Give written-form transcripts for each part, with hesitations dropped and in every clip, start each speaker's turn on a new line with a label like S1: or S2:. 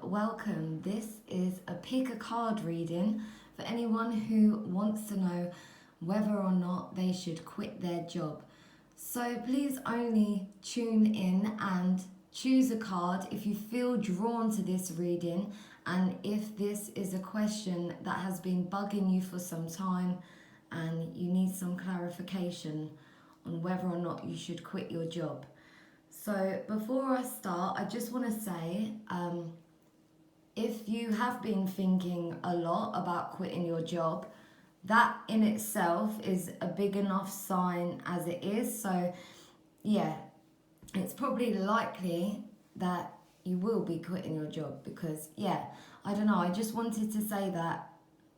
S1: welcome. This is a pick a card reading for anyone who wants to know whether or not they should quit their job. So please only tune in and choose a card if you feel drawn to this reading and if this is a question that has been bugging you for some time and you need some clarification on whether or not you should quit your job. So before I start, I just want to say, if you have been thinking a lot about quitting your job, that in itself is a big enough sign as it is. So yeah, it's probably likely that you will be quitting your job because, yeah, I don't know, I just wanted to say that,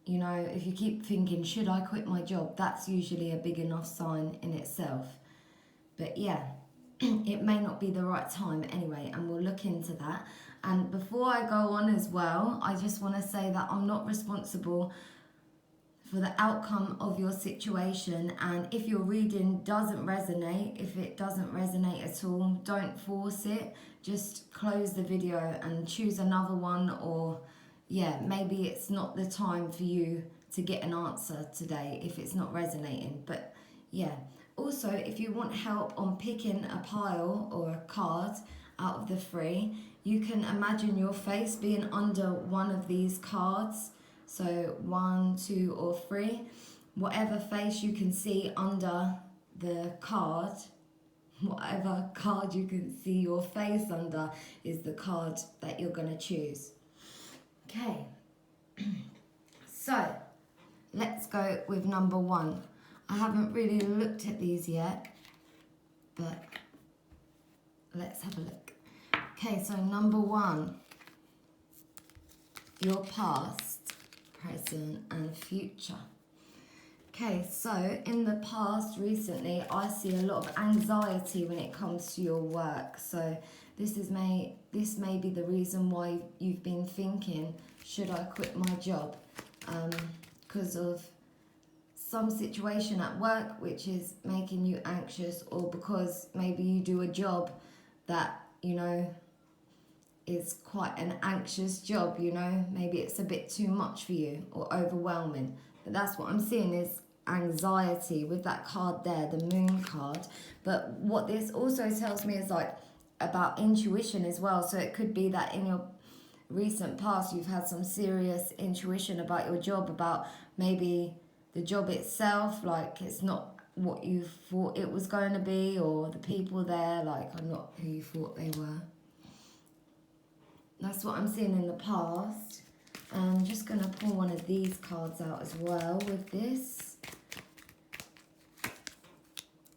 S1: you know, if you keep thinking, should I quit my job? That's usually a big enough sign in itself. But yeah, it may not be the right time anyway, and we'll look into that. And before I go on as well, I just want to say that I'm not responsible for the outcome of your situation, and if your reading doesn't resonate, if it doesn't resonate at all, don't force it. Just close the video and choose another one, or yeah, maybe it's not the time for you to get an answer today if it's not resonating. But yeah, also if you want help on picking a pile or a card out of the three, you can imagine your face being under one of these cards. So 1, 2 or 3, whatever face you can see under the card, whatever card you can see your face under is the card that you're going to choose. Okay, so let's go with number 1. I haven't really looked at these yet, but let's have a look. Okay, so number 1, your past, present and future. Okay, so in the past recently, I see a lot of anxiety when it comes to your work. So this may be the reason why you've been thinking, should I quit my job? Because of some situation at work which is making you anxious, or because maybe you do a job that, you know, is quite an anxious job, you know, maybe it's a bit too much for you or overwhelming. But that's what I'm seeing is anxiety with that card there, the moon card. But what this also tells me is like about intuition as well. So it could be that in your recent past you've had some serious intuition about your job, about maybe the job itself, like it's not what you thought it was going to be, or the people there like are not who you thought they were. That's what I'm seeing in the past. I'm just going to pull one of these cards out as well with this.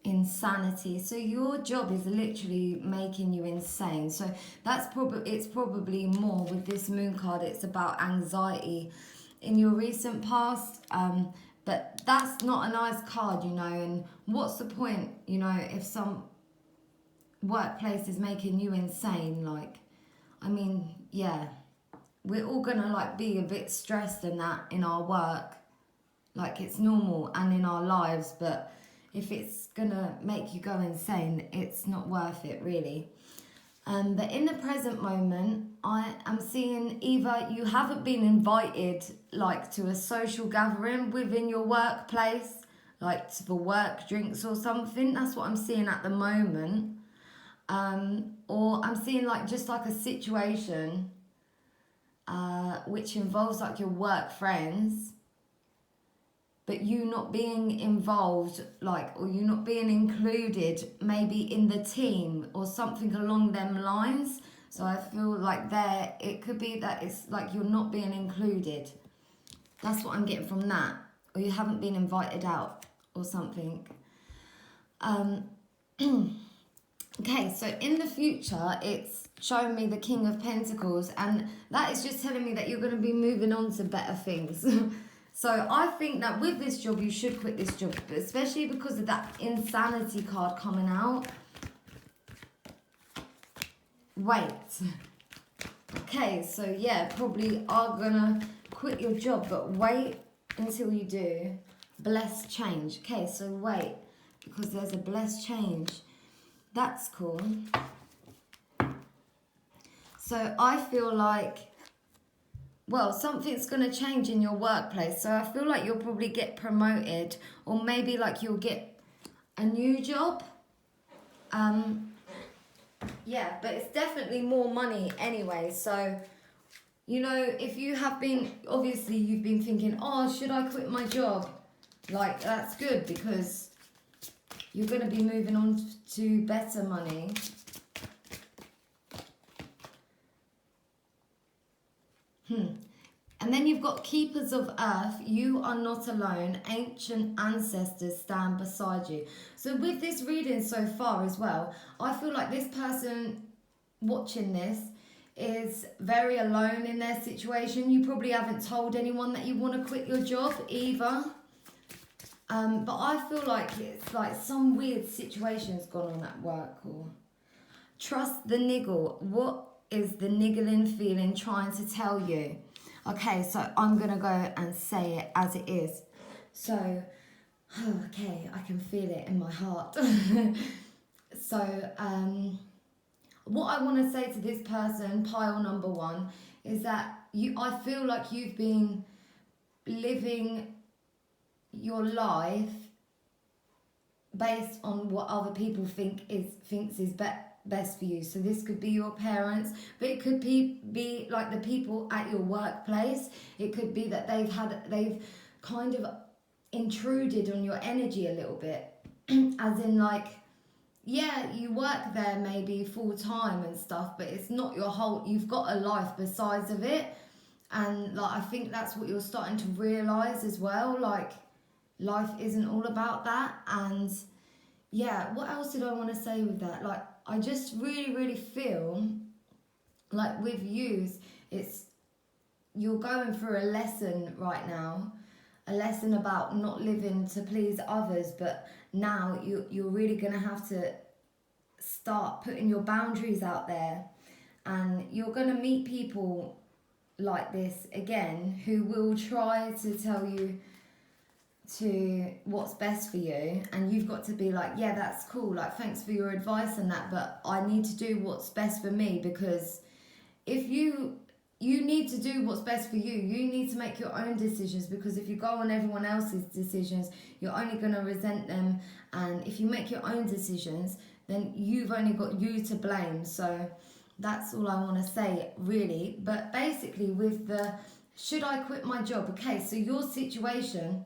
S1: Insanity. So your job is literally making you insane. So it's probably more with this moon card. It's about anxiety in your recent past. But that's not a nice card, you know. And what's the point, you know, if some workplace is making you insane? Like, I mean, yeah, we're all gonna like be a bit stressed in that in our work, like it's normal, and in our lives. But if it's gonna make you go insane, it's not worth it really. But in the present moment, I am seeing either you haven't been invited like to a social gathering within your workplace, like for work drinks or something. That's what I'm seeing at the moment. Or I'm seeing like just like a situation which involves like your work friends, but you not being involved, like, or you not being included maybe in the team or something along them lines. So I feel like it could be that it's like you're not being included. That's what I'm getting from that. Or you haven't been invited out or something. Okay, so in the future, it's showing me the King of Pentacles, and that is just telling me that you're going to be moving on to better things. So I think that with this job, you should quit this job, but especially because of that insanity card coming out. Wait. Okay, so yeah, probably are going to quit your job, but wait until you do. Blessed change. Okay, so wait, because there's a blessed change. That's cool. So I feel like well, something's going to change in your workplace. So I feel like you'll probably get promoted, or maybe like you'll get a new job. Yeah, but it's definitely more money anyway. So, you know, if you have been, obviously you've been thinking, oh, should I quit my job? Like, that's good because you're going to be moving on to better money. And then you've got Keepers of Earth. You are not alone. Ancient ancestors stand beside you. So with this reading so far as well, I feel like this person watching this is very alone in their situation. You probably haven't told anyone that you want to quit your job either. But I feel like it's like some weird situation's gone on at work. Or trust the niggle. What is the niggling feeling trying to tell you? Okay, so I'm going to go and say it as it is. So, okay, I can feel it in my heart. So, what I want to say to this person, pile number one, is that I feel like you've been living your life based on what other people thinks is best for you. So this could be your parents, but it could be like the people at your workplace. It could be that they've kind of intruded on your energy a little bit, as in like, yeah, you work there maybe full time and stuff, but it's not your whole. You've got a life besides of it, and like I think that's what you're starting to realize as well. Like, life isn't all about that. And yeah, what else did I want to say with that? Like, I just really feel like with yous, you're going through a lesson right now, a lesson about not living to please others, but now you're really going to have to start putting your boundaries out there, and you're going to meet people like this again who will try to tell you to what's best for you, and you've got to be like, yeah, that's cool, like thanks for your advice and that, but I need to do what's best for me. Because if you need to do what's best for you need to make your own decisions, because if you go on everyone else's decisions, you're only going to resent them. And if you make your own decisions, then you've only got you to blame. So that's all I want to say really. But basically with the should I quit my job, okay, so your situation,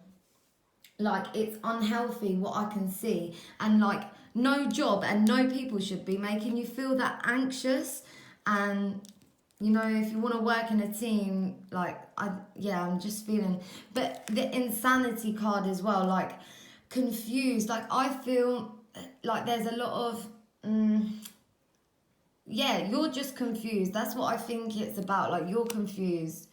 S1: like, it's unhealthy what I can see, and like no job and no people should be making you feel that anxious. And you know, if you want to work in a team, like I'm just feeling, but the insanity card as well, like confused, like I feel like there's a lot of you're just confused. That's what I think it's about, like you're confused.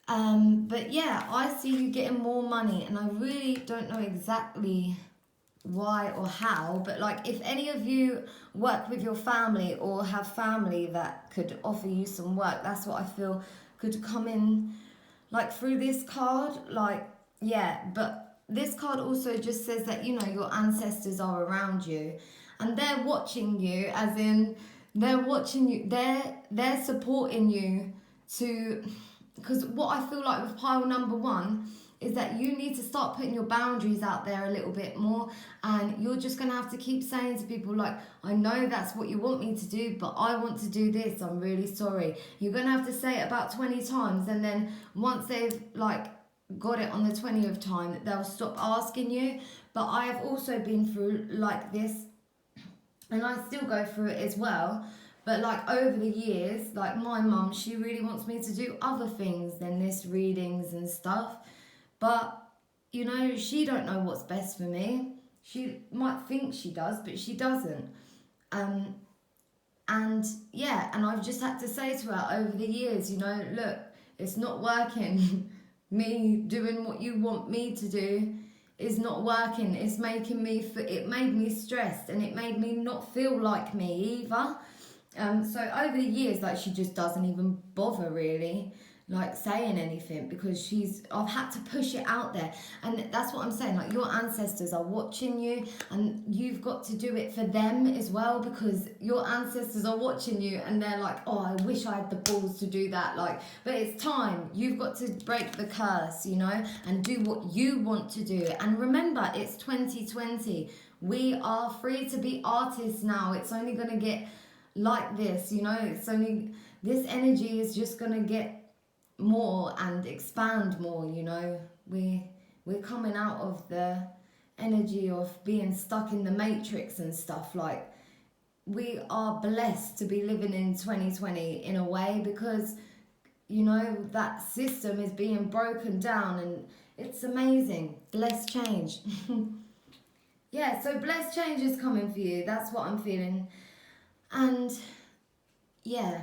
S1: But yeah, I see you getting more money, and I really don't know exactly why or how, but like if any of you work with your family or have family that could offer you some work, that's what I feel could come in like through this card. Like, yeah, but this card also just says that, you know, your ancestors are around you and they're watching you, as in they're watching you, they're supporting you to, because what I feel like with pile number one is that you need to start putting your boundaries out there a little bit more, and you're just going to have to keep saying to people like, I know that's what you want me to do, but I want to do this, I'm really sorry. You're going to have to say it about 20 times, and then once they've like got it on the 20th time, they'll stop asking you. But I have also been through like this, and I still go through it as well. But like over the years, like my mum, she really wants me to do other things than this, readings and stuff. But, you know, she don't know what's best for me. She might think she does, but she doesn't. And yeah, and I've just had to say to her over the years, you know, look, it's not working. Me doing what you want me to do is not working. It's making me, it made me stressed, and it made me not feel like me either. So over the years, like, she just doesn't even bother really. like saying anything, because I've had to push it out there. And that's what I'm saying, like your ancestors are watching you, and you've got to do it for them as well, because your ancestors are watching you and they're like, oh, I wish I had the balls to do that. Like, but it's time. You've got to break the curse, you know, and do what you want to do. And remember, it's 2020. We are free to be artists now. It's only going to get like this, you know. This energy is just going to get more and expand more, you know. We're coming out of the energy of being stuck in the matrix and stuff. Like, we are blessed to be living in 2020 in a way, because, you know, that system is being broken down, and it's amazing. Blessed change. Yeah, so blessed change is coming for you. That's what I'm feeling. And yeah,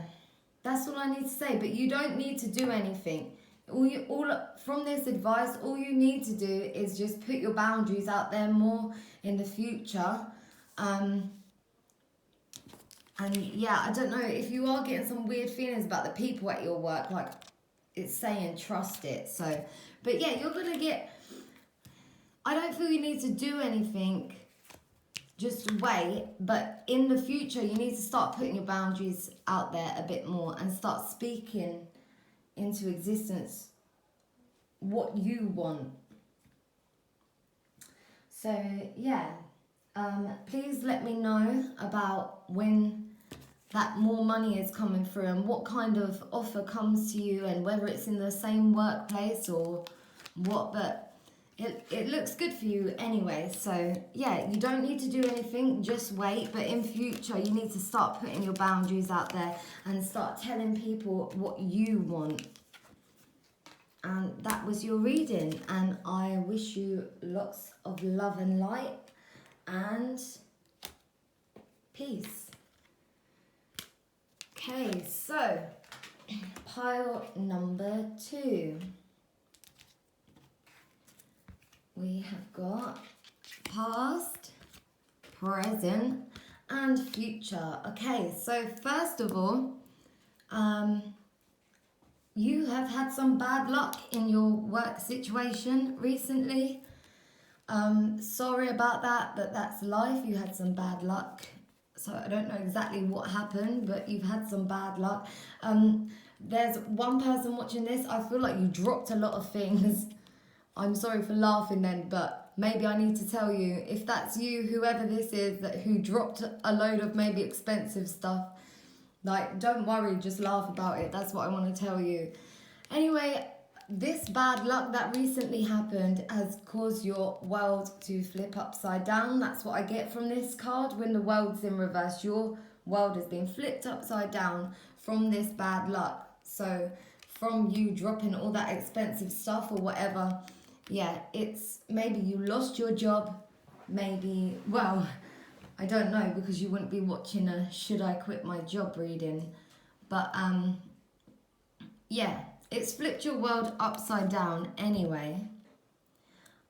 S1: that's all I need to say. But you don't need to do anything. From this advice, all you need to do is just put your boundaries out there more in the future. And yeah, I don't know if you are getting some weird feelings about the people at your work, like it's saying trust it. So, but yeah, you're gonna get. I don't feel you need to do anything. Just wait, but in the future you need to start putting your boundaries out there a bit more and start speaking into existence what you want. So yeah, please let me know about when that more money is coming through and what kind of offer comes to you, and whether it's in the same workplace or what, but it looks good for you anyway. So yeah, you don't need to do anything, just wait. But in future you need to start putting your boundaries out there and start telling people what you want. And that was your reading, and I wish you lots of love and light and peace. Okay, so pile number 2. We have got past, present, and future. Okay, so first of all, you have had some bad luck in your work situation recently. Sorry about that, but that's life. You had some bad luck. So I don't know exactly what happened, but you've had some bad luck. There's one person watching this. I feel like you dropped a lot of things. I'm sorry for laughing then, but maybe I need to tell you, if that's you, whoever this is, who dropped a load of maybe expensive stuff, like, don't worry, just laugh about it. That's what I want to tell you. Anyway, this bad luck that recently happened has caused your world to flip upside down. That's what I get from this card. When the world's in reverse, your world has been flipped upside down from this bad luck. So from you dropping all that expensive stuff or whatever, yeah, it's maybe you lost your job, maybe, well, I don't know, because you wouldn't be watching a should I quit my job reading. But yeah, it's flipped your world upside down anyway.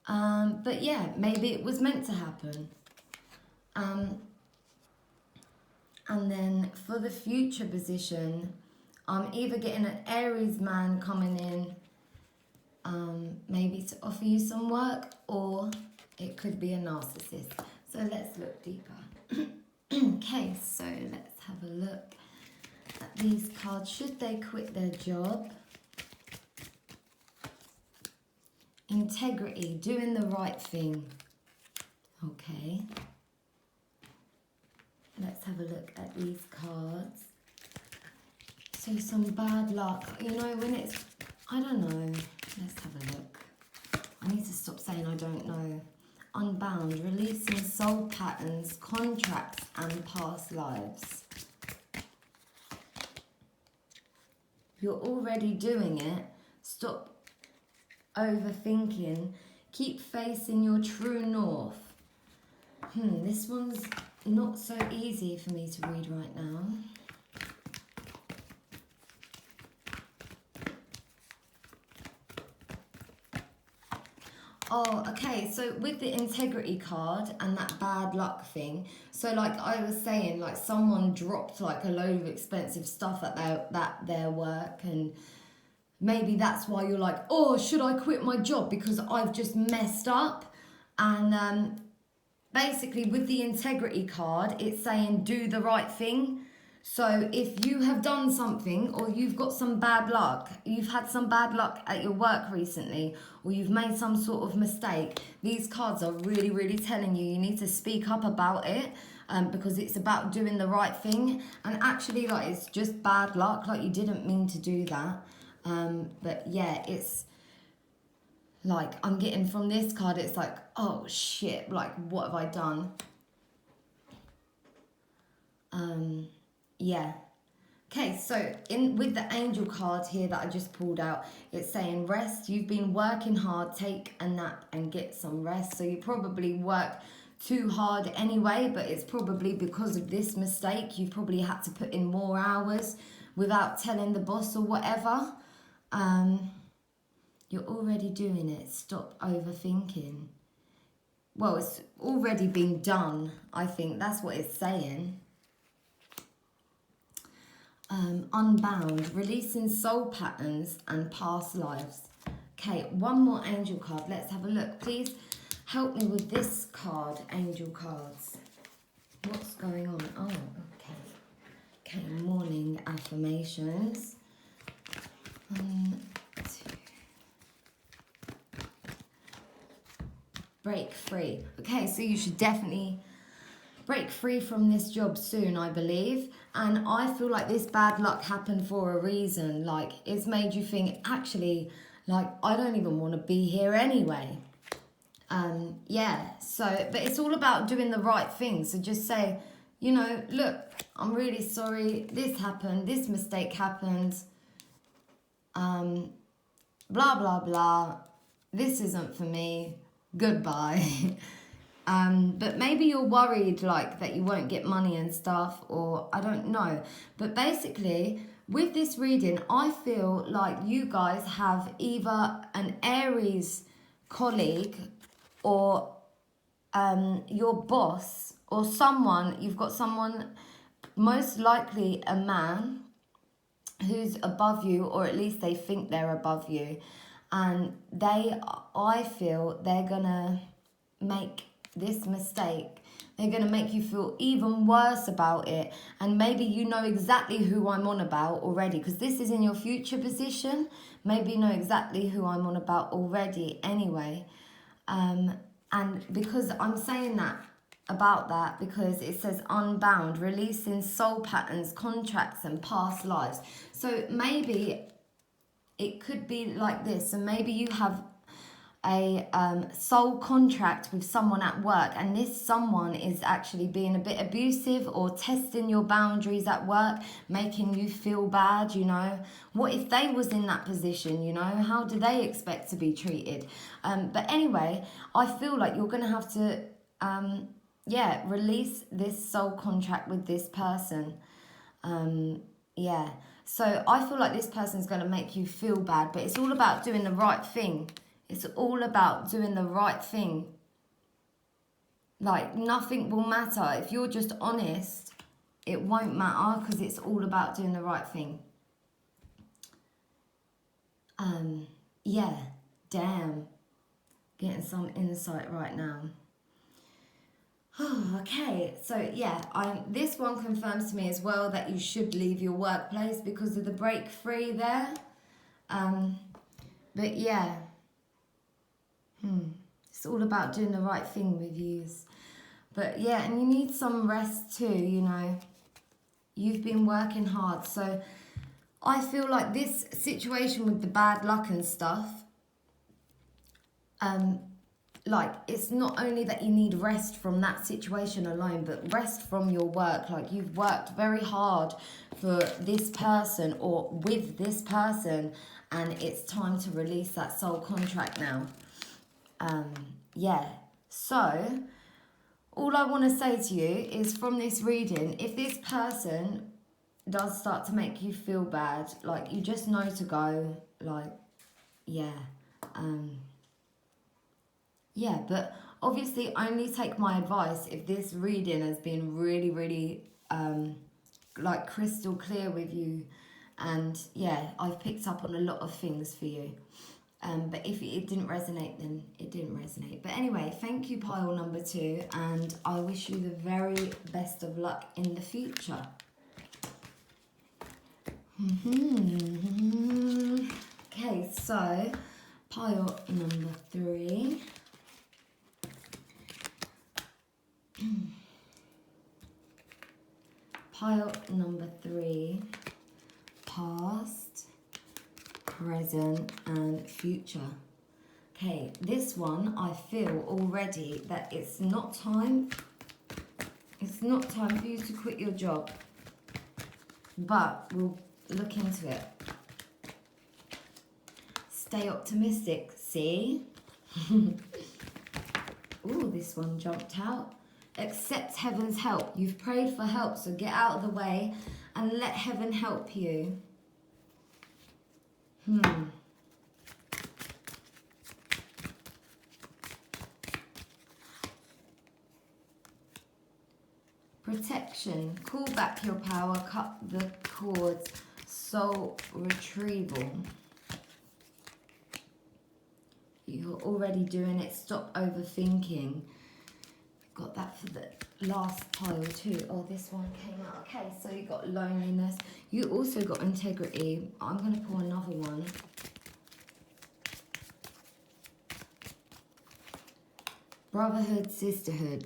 S1: But yeah, maybe it was meant to happen. And then for the future position, I'm either getting an Aries man coming in, maybe to offer you some work, or it could be a narcissist. So let's look deeper. Okay, so let's have a look at these cards. Should they quit their job? Integrity, doing the right thing. Okay. Let's have a look at these cards. So some bad luck. You know, when it's, I don't know. Let's have a look. I need to stop saying I don't know. Unbound, releasing soul patterns, contracts, and past lives. You're already doing it. Stop overthinking. Keep facing your true north. This one's not so easy for me to read right now. Oh, okay, so with the integrity card and that bad luck thing, so like I was saying, like someone dropped like a load of expensive stuff at their work, and maybe that's why you're like, oh, should I quit my job because I've just messed up? And basically with the integrity card, it's saying do the right thing. So if you have done something, or you've got some bad luck, you've had some bad luck at your work recently, or you've made some sort of mistake, these cards are really, really telling you need to speak up about it, because it's about doing the right thing. And actually, like, it's just bad luck, like you didn't mean to do that. But yeah, it's like, I'm getting from this card, it's like, oh shit, like what have I done? Yeah. Okay, so with the angel card here that I just pulled out, it's saying rest. You've been working hard, take a nap and get some rest. So you probably work too hard anyway, but it's probably because of this mistake. You've probably had to put in more hours without telling the boss or whatever. You're already doing it. Stop overthinking. Well, it's already been done, I think. That's what it's saying. Unbound, releasing soul patterns and past lives. Okay, one more angel card. Let's have a look. Please help me with this card, angel cards. What's going on? Oh, okay. Okay, morning affirmations. 1, 2. Break free. Okay, so you should definitely break free from this job soon, I believe. And I feel like this bad luck happened for a reason. Like, it's made you think, actually, like, I don't even want to be here anyway. Yeah, so, but it's all about doing the right thing. So just say, you know, look, I'm really sorry, this happened, this mistake happened, blah, blah, blah, this isn't for me, goodbye. But maybe you're worried, like, that you won't get money and stuff, or I don't know. But basically, with this reading, I feel like you guys have either an Aries colleague, or your boss, or someone, you've got someone, most likely a man, who's above you, or at least they think they're above you. And I feel they're gonna make this mistake, they're going to make you feel even worse about it. And maybe you know exactly who I'm on about already, because this is in your future position. Maybe you know exactly who I'm on about already anyway. And because I'm saying that about that, because it says unbound, releasing soul patterns, contracts and past lives. So maybe it could be like this. So maybe you have a soul contract with someone at work, and this someone is actually being a bit abusive or testing your boundaries at work, making you feel bad, you know. What if they was in that position, you know? How do they expect to be treated? But anyway, I feel like you're going to have to, release this soul contract with this person. Yeah. So I feel like this person's going to make you feel bad, but it's all about doing the right thing. It's all about doing the right thing. Like, nothing will matter. If you're just honest, it won't matter, because it's all about doing the right thing. Yeah, damn. Getting some insight right now. Okay, so yeah, this one confirms to me as well that you should leave your workplace because of the break free there. But yeah. It's all about doing the right thing with yous. But yeah, and you need some rest too, you know. You've been working hard. So I feel like this situation with the bad luck and stuff, like, it's not only that you need rest from that situation alone, but rest from your work. Like, you've worked very hard for this person or with this person, and it's time to release that soul contract now. Yeah, so all I want to say to you is, from this reading, if this person does start to make you feel bad, like, you just know to go, like, yeah, yeah, but obviously only take my advice if this reading has been really, really, like, crystal clear with you, And yeah, I've picked up on a lot of things for you. But if it didn't resonate, then it didn't resonate. But anyway, thank you, pile number 2, and I wish you the very best of luck in the future. Okay, so pile number 3. Pile number 3, past, present and future. Okay, this one I feel already that it's not time for you to quit your job, but we'll look into it. Stay optimistic, see? Ooh, this one jumped out. Accept heaven's help. You've prayed for help, so get out of the way and let heaven help you. Protection. Call back your power. Cut the cords. Soul retrieval. You're already doing it. Stop overthinking. Got that for the last pile too. Oh, this one came out. Okay, so you got loneliness. You also got integrity. I'm going to pull another one. Brotherhood, sisterhood.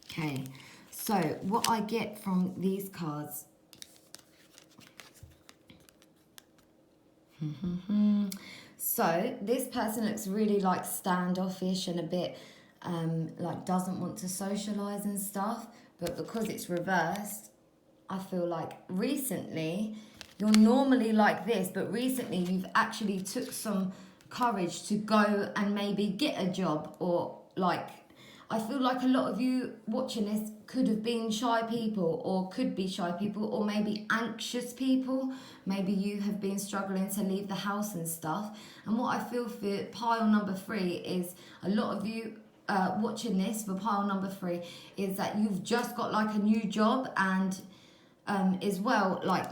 S1: Okay, so what I get from these cards. So this person looks really like standoffish and a bit like doesn't want to socialize and stuff, but because it's reversed, I feel like recently you're normally like this, but recently you've actually took some courage to go and maybe get a job, or like I feel like a lot of you watching this could have been shy people or could be shy people or maybe anxious people. Maybe you have been struggling to leave the house and stuff. And what I feel for pile number 3 is a lot of you watching this for pile number 3 is that you've just got like a new job, and as well, like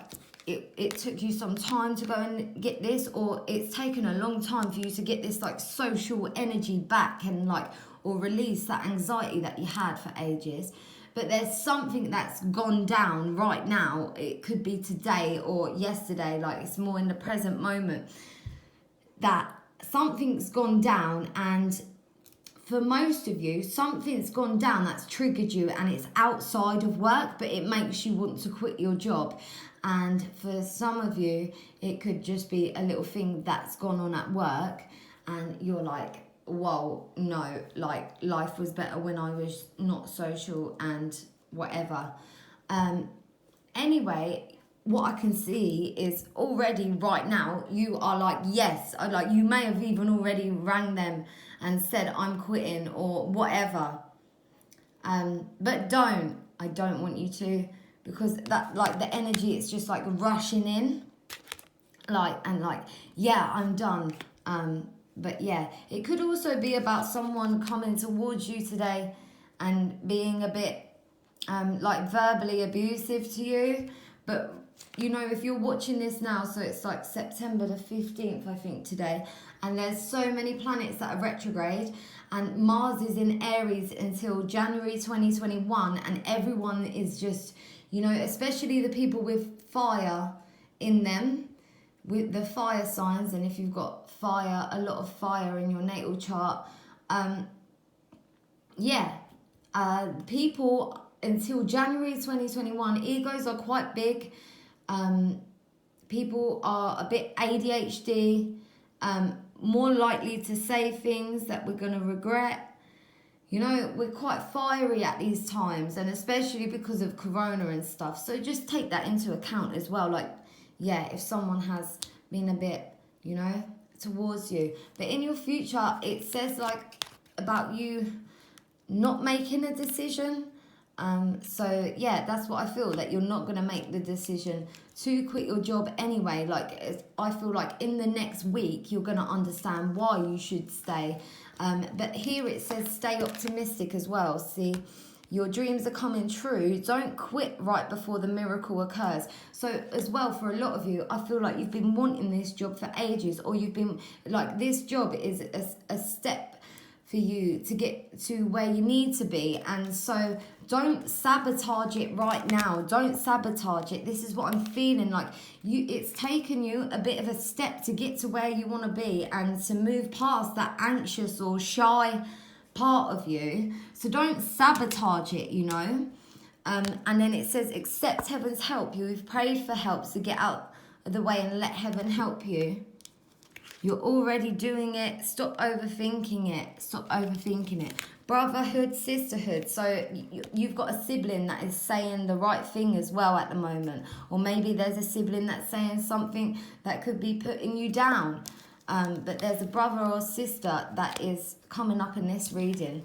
S1: it took you some time to go and get this, or it's taken a long time for you to get this like social energy back and like, or release that anxiety that you had for ages. But there's something that's gone down right now. It could be today or yesterday, like it's more in the present moment, that something's gone down, and for most of you, something's gone down that's triggered you, and it's outside of work, but it makes you want to quit your job. And for some of you, it could just be a little thing that's gone on at work, and you're like, whoa, no, like life was better when I was not social and whatever. Anyway, what I can see is already right now, you are like, yes, like you may have even already rang them and said, I'm quitting or whatever. But I don't want you to, because that, like the energy, it's just like rushing in, like, and like, yeah, I'm done. But yeah, it could also be about someone coming towards you today and being a bit like verbally abusive to you. But you know, if you're watching this now, so it's like September the 15th, I think, today, and there's so many planets that are retrograde, and Mars is in Aries until January 2021, and everyone is just, you know, especially the people with fire in them, with the fire signs, and if you've got fire, a lot of fire in your natal chart, people until January 2021, egos are quite big. People are a bit ADHD, more likely to say things that we're going to regret. You know, we're quite fiery at these times, and especially because of Corona and stuff. So just take that into account as well. Like, yeah, if someone has been a bit, you know, towards you. But in your future, it says like about you not making a decision. So yeah, that's what I feel, that you're not going to make the decision to quit your job anyway. Like, I feel like in the next week, you're going to understand why you should stay. But here it says stay optimistic as well. See, Your dreams are coming true. Don't quit right before the miracle occurs. So as well, for a lot of you, I feel like you've been wanting this job for ages, or you've been like, this job is a step for you to get to where you need to be. And so don't sabotage it right now. Don't sabotage it. This is what I'm feeling like. It's taken you a bit of a step to get to where you want to be and to move past that anxious or shy part of you. So don't sabotage it, you know. And then it says, accept heaven's help. You've prayed for help, so get out of the way and let heaven help you. You're already doing it. Stop overthinking it. Stop overthinking it. Brotherhood, sisterhood. So you've got a sibling that is saying the right thing as well at the moment. Or maybe there's a sibling that's saying something that could be putting you down. But there's a brother or sister that is coming up in this reading.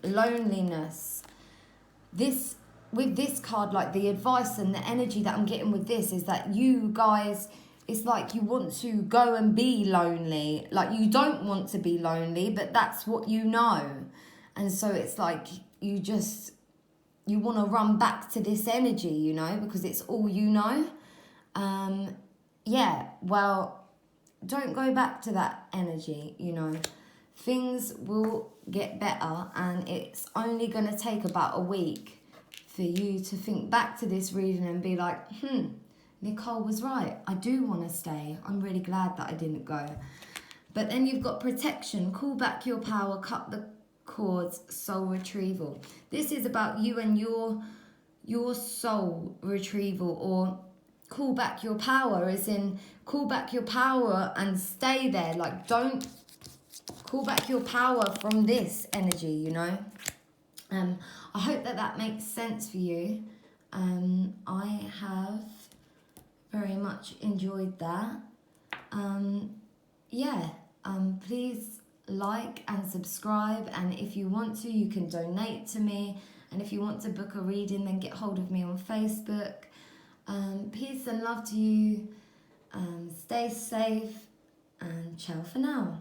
S1: Loneliness. With this card, like the advice and the energy that I'm getting with this is that you guys, it's like you want to go and be lonely. Like you don't want to be lonely, but that's what you know. And so it's like you want to run back to this energy, you know, because it's all you know. Well, don't go back to that energy, you know. Things will get better, and it's only going to take about a week for you to think back to this reading and be like, Nicole was right. I do want to stay. I'm really glad that I didn't go. But then you've got protection. Call back your power. Cut the cords. Soul retrieval. This is about you and your soul retrieval, or call back your power, as in call back your power and stay there. Like, don't call back your power from this energy, you know. I hope that makes sense for you. I have very much enjoyed that. Please like and subscribe, and if you want to, you can donate to me, and if you want to book a reading, then get hold of me on Facebook. Peace and love to you. Stay safe, and ciao for now.